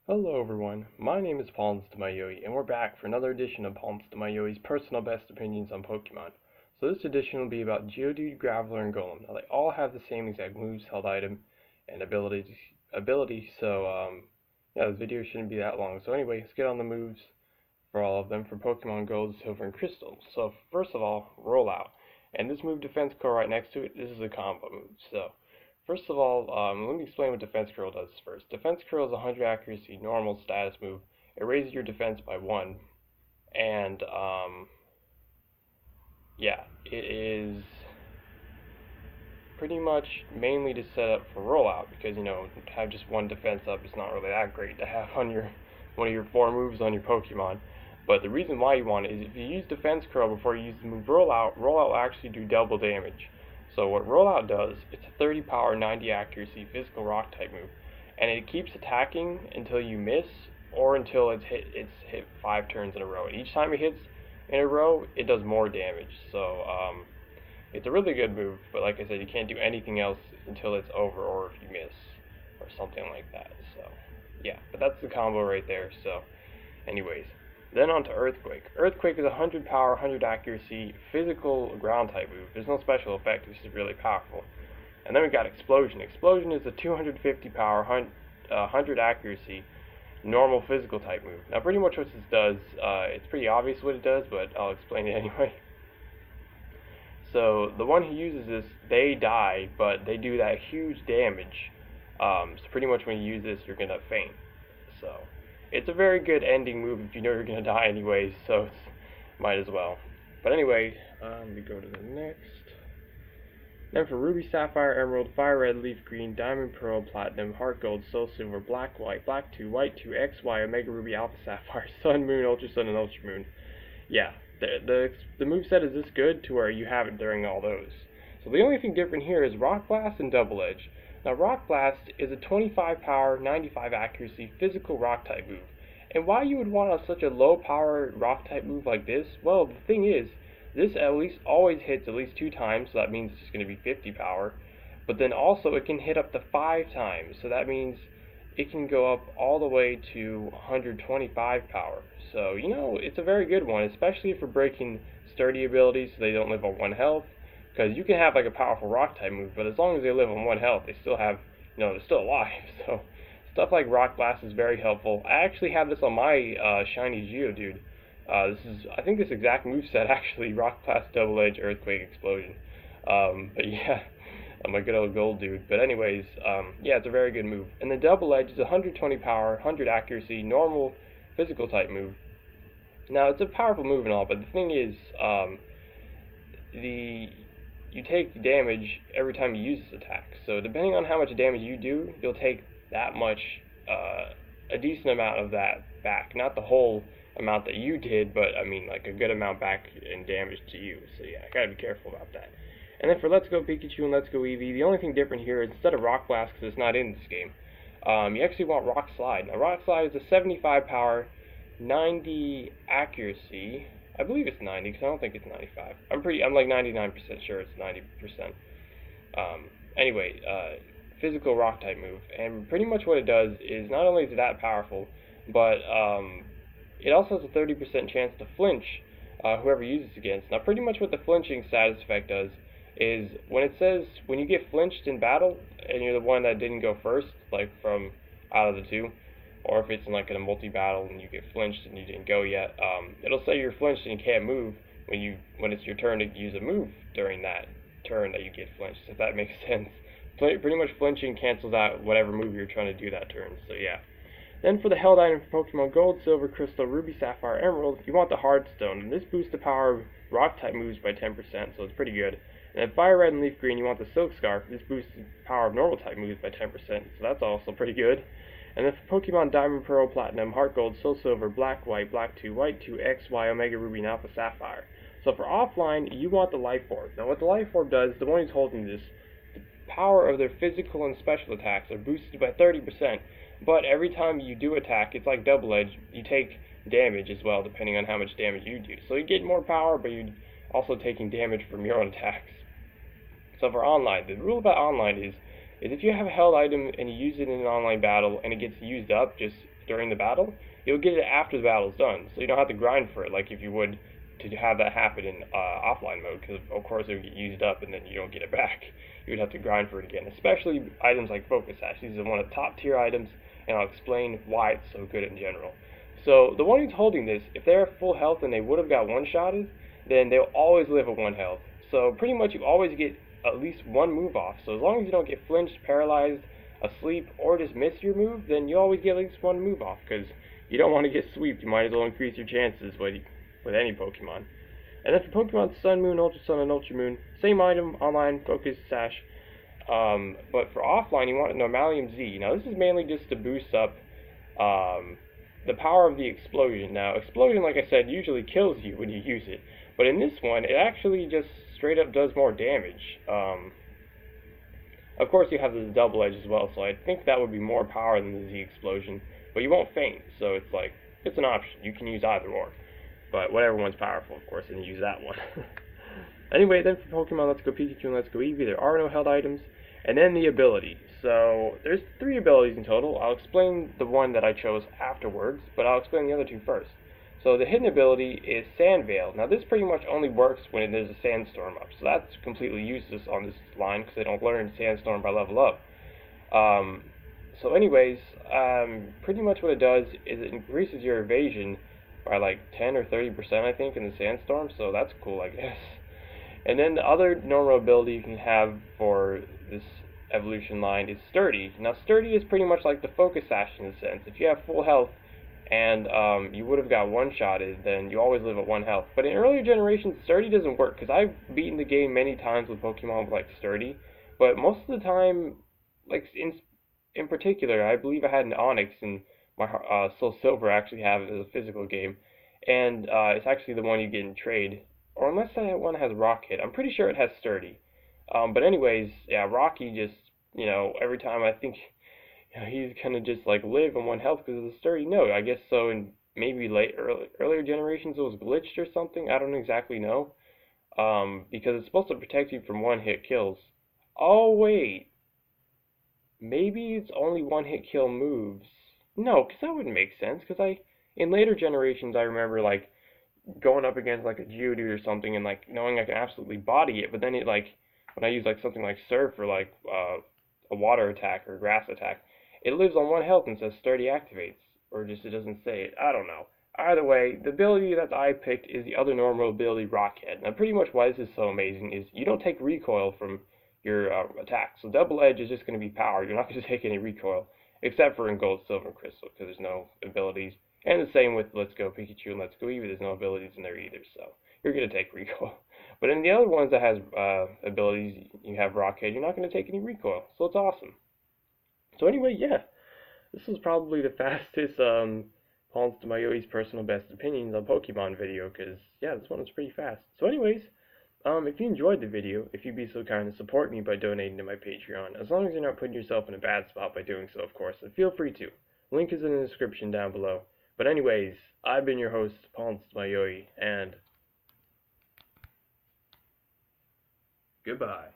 Hello everyone, my name is PauLInstaMyooin's, and we're back for another edition of PauLInstaMyooin's personal best opinions on Pokemon. So this edition will be about Geodude, Graveler, and Golem. Now they all have the same exact moves, held item, and ability, so yeah, this video shouldn't be that long. So anyway, let's get on the moves for all of them for Pokemon Gold, Silver, and Crystal. So first of all, Rollout. And this move Defense Curl right next to it, this is a combo move. So first of all, let me explain what Defense Curl does first. Defense Curl is a 100 accuracy normal status move. It raises your defense by 1. And, yeah, it is pretty much mainly to set up for rollout because, to have just one defense up is not really that great to have on one of your 4 moves on your Pokemon. But the reason why you want it is if you use Defense Curl before you use the move Rollout, Rollout will actually do double damage. So what Rollout does, it's a 30 power, 90 accuracy physical rock type move, and it keeps attacking until you miss or until it's hit 5 turns in a row. And each time it hits in a row, it does more damage. So it's a really good move, but like I said, you can't do anything else until it's over or if you miss or something like that. So yeah, but that's the combo right there. So anyways. Then on to Earthquake. Earthquake is a 100 power, 100 accuracy, physical ground type move. There's no special effect, it's just really powerful. And then we got Explosion. Explosion is a 250 power, 100 accuracy, normal physical type move. Now pretty much what this does, it's pretty obvious what it does, but I'll explain it anyway. So the one who uses this, they die, but they do that huge damage. So pretty much when you use this, you're going to faint. So it's a very good ending move if you know you're going to die anyways, so might as well. But anyway, let me go to the next. Then for Ruby, Sapphire, Emerald, Fire Red, Leaf Green, Diamond, Pearl, Platinum, Heart Gold, Soul Silver, Black, White, Black 2, White 2, XY, Omega Ruby, Alpha Sapphire, Sun, Moon, Ultra Sun, and Ultra Moon. Yeah, the moveset is this good to where you have it during all those. So the only thing different here is Rock Blast and Double Edge. Now Rock Blast is a 25 power, 95 accuracy physical rock type move. And why you would want such a low power rock type move like this? Well, the thing is, this at least always hits at least 2 times, so that means it's going to be 50 power. But then also it can hit up to 5 times, so that means it can go up all the way to 125 power. So, it's a very good one, especially for breaking sturdy abilities so they don't live on 1 health. Because you can have like a powerful rock type move, but as long as they live on 1 health, they still have, they're still alive. So stuff like Rock Blast is very helpful. I actually have this on my shiny Geodude. I think this exact moveset actually, Rock Blast, Double Edge, Earthquake, Explosion. But yeah, my good old gold dude. But anyways, yeah, it's a very good move. And the Double Edge is 120 power, 100 accuracy, normal physical type move. Now it's a powerful move and all, but the thing is, you take damage every time you use this attack. So depending on how much damage you do, you'll take that much, a decent amount of that back. Not the whole amount that you did, but I mean like a good amount back in damage to you. So yeah, I gotta be careful about that. And then for Let's Go Pikachu and Let's Go Eevee, the only thing different here is instead of Rock Blast, because it's not in this game, you actually want Rock Slide. Now Rock Slide is a 75 power, 90 accuracy. I believe it's 90 because I don't think it's 95. I'm like 99% sure it's 90%. Anyway, physical rock type move, and pretty much what it does is not only is it that powerful, but it also has a 30% chance to flinch whoever uses it against. Now pretty much what the flinching status effect does is when you get flinched in battle and you're the one that didn't go first, like from out of the 2, or if it's in like in a multi-battle and you get flinched and you didn't go yet, it'll say you're flinched and you can't move when it's your turn to use a move during that turn that you get flinched, if that makes sense. Pretty much flinching cancels out whatever move you're trying to do that turn, so yeah. Then for the held item for Pokemon Gold, Silver, Crystal, Ruby, Sapphire, Emerald, you want the Heartstone, and this boosts the power of rock type moves by 10%, so it's pretty good. And then Fire Red and Leaf Green, you want the Silk Scarf, this boosts the power of normal type moves by 10%, so that's also pretty good. And then for Pokemon Diamond, Pearl, Platinum, Heart Gold, Soul Silver, Black, White, Black 2, White 2, XY, Omega Ruby, and Alpha Sapphire. So for offline, you want the Life Orb. Now what the Life Orb does, the one who's holding this, the power of their physical and special attacks are boosted by 30%, but every time you do attack, it's like Double Edge, you take damage as well, depending on how much damage you do. So you get more power, but you're also taking damage from your own attacks. So for online, the rule about online is is if you have a held item and you use it in an online battle and it gets used up just during the battle, you'll get it after the battle's done. So you don't have to grind for it like if you would to have that happen in offline mode, because of course it would get used up and then you don't get it back. You would have to grind for it again, especially items like Focus Sash. These are one of the top tier items, and I'll explain why it's so good in general. So the one who's holding this, if they're at full health and they would have got one-shotted, then they'll always live at 1 health. So pretty much you always get at least one move off. So as long as you don't get flinched, paralyzed, asleep, or just miss your move, then you always get at least one move off, because you don't want to get sweeped. You might as well increase your chances with any Pokemon. And then for Pokemon Sun, Moon, Ultra Sun, and Ultra Moon, same item, online, Focus, Sash. But for offline, you want Normalium Z. Now this is mainly just to boost up the power of the explosion. Now explosion, like I said, usually kills you when you use it. But in this one, it actually just straight up does more damage. Of course, you have this double edge as well, so I think that would be more power than the Z explosion. But you won't faint, so it's like, it's an option. You can use either or. But whatever one's powerful, of course, and you use that one. Anyway, then for Pokemon Let's Go Pikachu and Let's Go Eevee, there are no held items. And then the ability. So there's 3 abilities in total. I'll explain the one that I chose afterwards, but I'll explain the other 2 first. So the hidden ability is Sand Veil. Now this pretty much only works when there's a sandstorm up. So that's completely useless on this line because they don't learn sandstorm by level up. So anyways, pretty much what it does is it increases your evasion by like 10 or 30% I think in the sandstorm. So that's cool, I guess. And then the other normal ability you can have for this evolution line is Sturdy. Now Sturdy is pretty much like the Focus Sash in a sense. If you have full health and you would have got one-shotted, then you always live at 1 health. But in earlier generations, Sturdy doesn't work, because I've beaten the game many times with Pokemon like Sturdy, but most of the time, like in particular, I believe I had an Onix in my Soul Silver. I actually have it as a physical game, and it's actually the one you get in trade, or unless that one has Rocket. I'm pretty sure it has Sturdy. But anyways, yeah, Rocky just, every time I think he's gonna just like live on 1 health because of the Sturdy. No, I guess so. In maybe earlier generations, it was glitched or something. I don't exactly know. Because it's supposed to protect you from 1-hit kills. Oh wait, maybe it's only 1-hit kill moves. No, because that wouldn't make sense. Because in later generations, I remember like going up against like a Geodude or something and like knowing I can absolutely body it, but then it like when I use like something like Surf or like a water attack or grass attack, it lives on 1 health and says Sturdy activates, or just it doesn't say it. I don't know. Either way, the ability that I picked is the other normal ability, Rockhead. Now, pretty much why this is so amazing is you don't take recoil from your attack. So Double Edge is just going to be power. You're not going to take any recoil, except for in Gold, Silver, and Crystal, because there's no abilities. And the same with Let's Go Pikachu and Let's Go Eevee. There's no abilities in there either, so you're going to take recoil. But in the other ones that has abilities, you have Rockhead, you're not going to take any recoil. So it's awesome. So anyway, yeah, this was probably the fastest PauLInstaMyooin's personal best opinions on Pokemon video, because, yeah, this one was pretty fast. So anyways, if you enjoyed the video, if you'd be so kind to support me by donating to my Patreon, as long as you're not putting yourself in a bad spot by doing so, of course, then feel free to. Link is in the description down below. But anyways, I've been your host, PauLInstaMyooin, and goodbye.